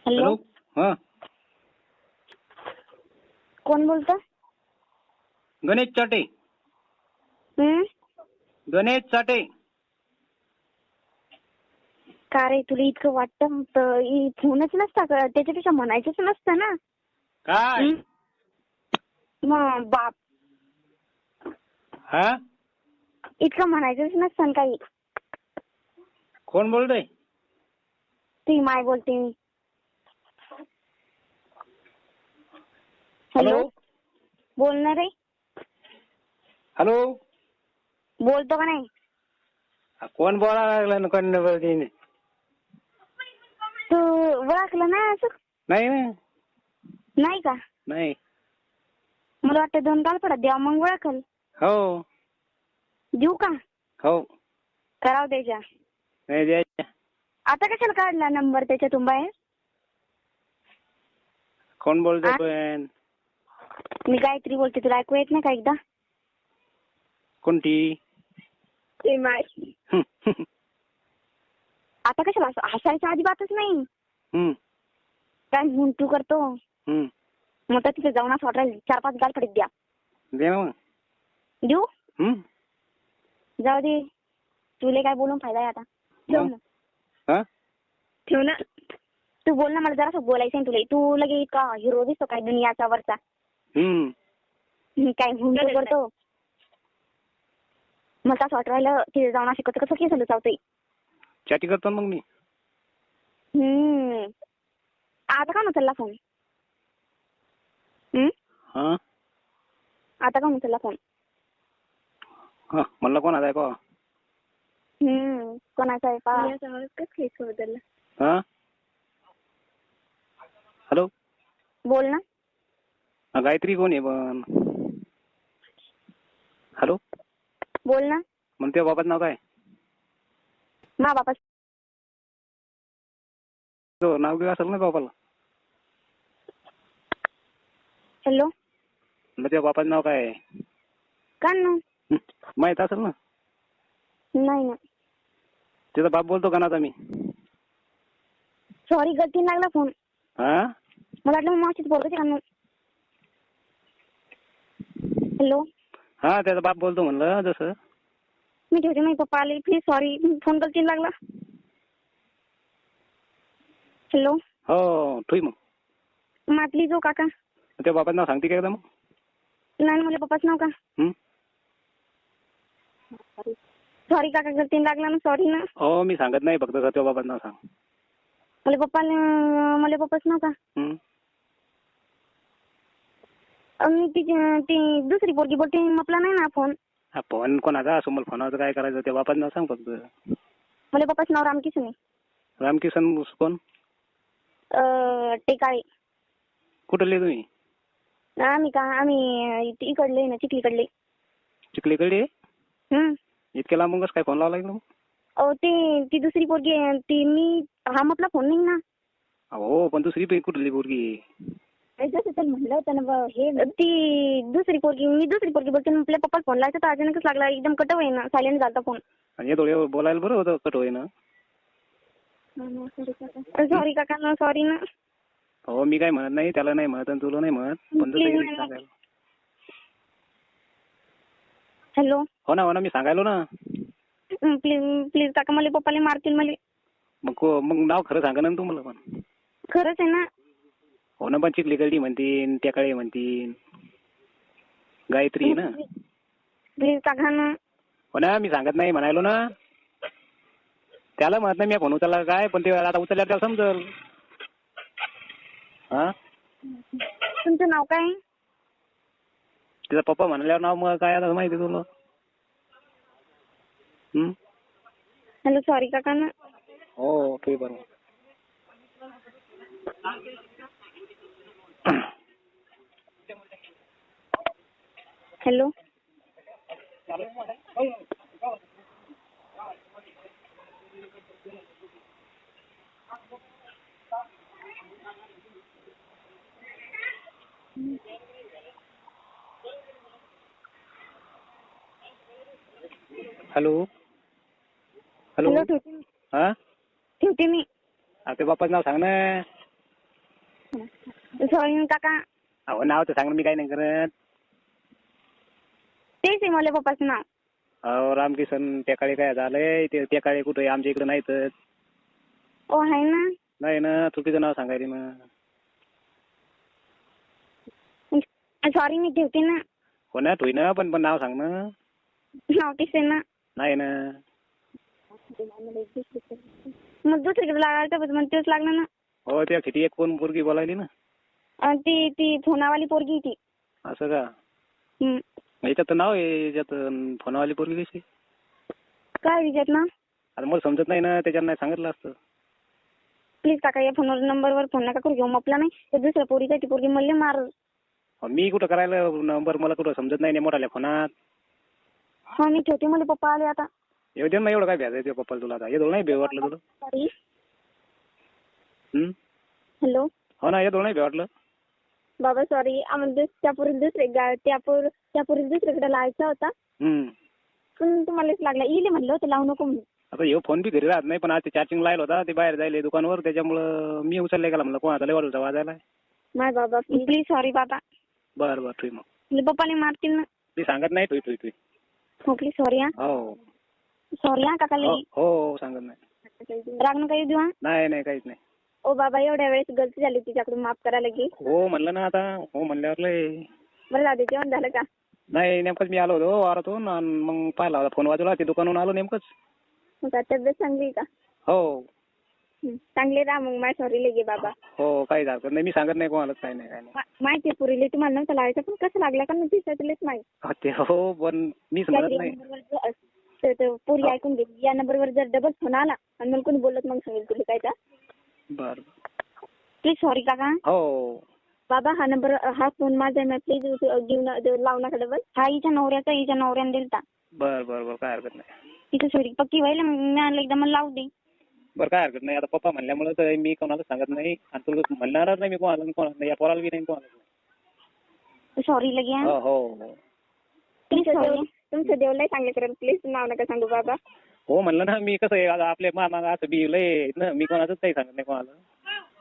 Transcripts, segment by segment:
Hello. Hello. हा, कोण बोलतं? गणेश चाटे. हम्म. गणेश चाटे. का रे, तुला इतकं वाटतं तर फोनच नसता का? त्याच्यापेक्षा म्हणायचंच नसतं ना. काय? हम्म? मग बाप, हा, इतकं म्हणायचंच नसतं ना काही. कोण बोलतोय? ती माय बोलते मी. हॅलो. हॅलो. बोलणार रे. हॅलो. बोलतो का नाही? कोण बोलायला लागला ना? कोण बोलते? तू ओळखलं ना असं? नाही ना. नाही का? नाही. मला वाटतं दोन काल पडत द्या मग ओळखल. हो. देऊ का? हो. कराव द्यायच्या. नाही द्यायच्या. आता कशाला काढला नंबर त्याच्यातून बाहेर? कोण बोलतोय पण? मी गायत्री बोलते, तुला ऐकू येत नाही का एकदा? कोणती? ते माय. आता कशाला हसायचं अजिबातच नाही. काय तू करतो? मग तर तिथे जाऊन असं वाटायला 4-5 गाल पडत द्या. दे मग. देऊ? जाऊ दे. तुला काय बोलून फायदा आहे आता? ठेव ना. हा? ठेव ना. तू बोल ना, मला जरासं बोलायचं आहे तुला. तू लगे इतका हिरो दिसतो काय दुनियाचा वरचा. काय तू करतो? मला असं वाटू राहिलं तिथे जाऊन असे कसं केस चावतंय. चॅटी करतो मग मी. आता का उचलला फोन? हा, आता का उचलला फोन? हा, म्हणलं कोण आहे का? कोणाचा आहे का? कसं केस बदलला? हा. हॅलो. बोल ना. गायत्री कोण आहे पण? हॅलो. बोल ना. म्हणते बाबाचं नाव काय? मा बापा. नाव घेऊ असेल ना बाबाला? हॅलो. मग त्या बापाचं नाव काय आहे? का ना? माहित असेल ना? नाही ना. त्याचा बाप बोलतो का ना मी? सॉरी, गलतीने लागला फोन. हा. मला वाटलं मावशीच बोलतो का? हॅलो. हा, त्याचा बाप बोलतो म्हणलं जसं. मी ठेवते, माझे पप्पा आले. प्लीज सॉरी, फोन गलतीने लागला. हॅलो. हो, ठेव मग. प्लीज हो काका. त्या बापाचं नाव सांगते का एकदा मग? नाही, मला पप्पाचं नाव का? सॉरी काका, गलतीने लागला ना. सॉरी ना. हो, मी सांगत नाही, फक्त त्या बापाचं नाव सांग. मला पप्पाचं नाव का? मी ती दुसरी पोरगी बोलते, आपला नाही ना फोन. हा, फोन कोणाचा असो, मला फोनाचं काय करायचं? त्या बापाचं नाव सांग फक्त. मला पप्पाचं नाव रामकिशन आहे. रामकिसन कोण? टेकाळे. कुठले तुम्ही? आम्ही इकडले ना, चिखलीकडले. चिखलीकडे? इतक्या लांबून कसं काय फोन लावला लागला मग? अहो, ती दुसरी पोरगी आहे. ती मी आपला फोन नाही ना. हो, पण दुसरी कुठली पोरगी? जसं म्हणलं होतं ना, हे ती दुसरी पोरगी. मी दुसरी पोरगी बोलते. आपल्या पप्पाला फोन लावायचा तर अचानकच लागला. एकदम कट होई ना, सायलेंट झाला फोन. आणि हे थोडे बोलायला बरं होतं, कट होई ना. सॉरी काका ना, सॉरी ना. हो, मी काय म्हणत नाही, त्याला नाही म्हणत आणि तुला नाही म्हणत, पण जसं हॅलो. हो ना, मी सांगायलो ना. प्लीज काका, मला पप्पाला मारतील मला. मग नाव खरं सांगा ना तुम्हाला पण. खरंच आहे ना. हो ना, पण चिखलीकडली म्हणतीन, टेकाळे म्हणतीन, गायत्री ना. प्लीज काका ना. हो ना, मी सांगत नाही म्हणायलो ना. त्याला म्हणत नाही मी फोन उचलला काय, पण ते आता उचलल्यावर त्याला समजल. हा. तुमचं नाव काय? तिचा पप्पा म्हणल्यावर नाव मग काय आता माहिती तुला. हॅलो, सॉरी काका ना. हो, ठीक बरोबर. हॅलो. हॅलो. हॅलो. हॅलो, ठेवते मी. हा, ठेवते मी. ते बापाचं नाव सांग ना. सॉरी काका. अहो नाव तर सांग ना, मी काही नाही करत. तेच आहे मला पप्पाचं नाव. अहो रामकिसन टेकाळे काय झालंय? ते टेकाळे कुठे आमच्या इकडे नाहीत. ओ आहे ना. नाही ना, चुकीचं नाव सांगायला मग. सॉरी मी ठेवते ना. हो ना, ठेवी ना, पण नाव सांग ना. नाव तेच आहे ना. नाही ना. मग दुसरीकडे लागायचं मग तेच लागलं ना. हो, त्या किती एक कोण पोरगी बोलायली ना. ती फोनावाली पोरगी ती. असं का? याच्यात तर नाव आहे, याच्यात फोनवाली पोरगी कशी काय विचारत ना? आता मला समजत नाही ना, त्याच्यानं नाही सांगितलं असतं. प्लीज काका या फोनवर नंबरवर फोन नका करू, घेऊ आपला नाही तर दुसऱ्या पोरीचा ती पोरगी मला मार. मी कुठं करायला नंबर, मला कुठं समजत नाही मोठ्याल्या फोनात. हा मी ठेवते, मला पप्पा आले आता. येऊ दे ना, एवढं काय भ्यायचं ते पप्पाला तुला आता. येतो नाही भे वाटलं तुला? सॉरी. हॅलो. हो ना, येतो नाही भे वाटलं बाबा सॉरी, आम्हाला त्या पोरी दुसरीकडे लावायचा होता. पण तुम्हालाच लागला, इले म्हणलं होतं लावू नको म्हणून. आता हे फोन बी घरी राहत नाही, पण आज ते चार्जिंग लायला होता, ते बाहेर जायला दुकानवर, त्याच्यामुळं मी उचलले गेला म्हणलं कोणाचा लय वाजवता वाजायला. माय बाबा प्लीज सॉरी बाबा. बरं ठीक मग. पप्पाने मारतील ना. मी सांगत नाही तुई. हो प्लीज सॉरी हा. हो सॉरी हा काका. हो सांगत नाही. राग नका येऊ देऊ हा. नाही काहीच नाही. ओ बाबा एवढ्या वेळेस गलती झाली तिच्याकडून, माफ करायला की. हो म्हणलं ना आता, हो म्हणल्यावर लय. बरं दादा जेवण झालं का? नाही, नेमकंच मी आलो होतो वारातून, मग पाहिला होता फोन वाजवला, ते दुकानून आलो नेमकंच. मग तब्येत चांगली का? हो. चांगले राहा मग. माय सॉरी लगे बाबा. हो काही हरकत नाही, मी सांगत नाही कोणालाच. काही नाही. माहिती पुरीले तुम्हाला नव्हतं लावायचं, पण कसं लागलं का नाही दिसायचंच माहिती. ते हो, पण मीच म्हणत नाही. पोरी ऐकून घे, या नंबरवर जर डबल फोन आला आणि मला कोणी बोलत मग सांगेल तुला काय तर. बर प्लीज सॉरी काका. हो बाबा हा नंबर, हा फोन माझा आहे, प्लीज घेऊन लावू नका डबल. हा हिच्या नवऱ्याने दिलता. बर काय हरकत नाही. तिथं सॉरी पक्की व्हायला मग एकदा मला लावू दे. बरं काय हरकत नाही. आता पप्पा म्हणल्यामुळे तर मी कोणाला सांगत नाही, आणि तुला म्हणणारच नाही मी कोणाला, या पोराला बी नाही कोणाला. सॉरी लगे. हो प्लीज सॉरी. तुमचं देवलाही चांगलं करेल, प्लीज नाव नका सांगू बाबा. हो म्हणलं ना, मी कसं आहे आपल्या माग असं बी लय ना, मी कोणाचंच काही सांगत नाही कोणाला.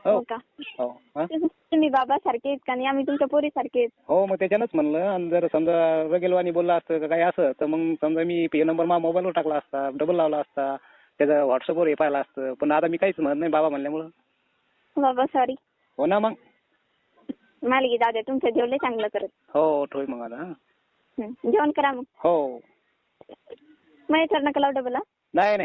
हो का? हो. तुम्ही बाबा सारखे आहेत का नाही, आम्ही तुमच्या पोरी सारखे आहेत. हो मग त्याच्यानंच म्हणलं, आणि जर समजा रगेलवाणी बोलला असतं का काही असं, तर मग समजा मी पे नंबर माझ्या मोबाईलवर टाकला असता, डबल लावला असता, त्याचं व्हॉट्सअपवर हे पाहिलं असतं, पण आता मी काहीच म्हणत नाही बाबा म्हणल्यामुळं. बाबा सॉरी. हो ना मग. मला की दादा तुमचं जेवलंय चांगलं करत. हो ठेव मग आता. जेवण करा मग. हो. मग नका लावू डबल. नाही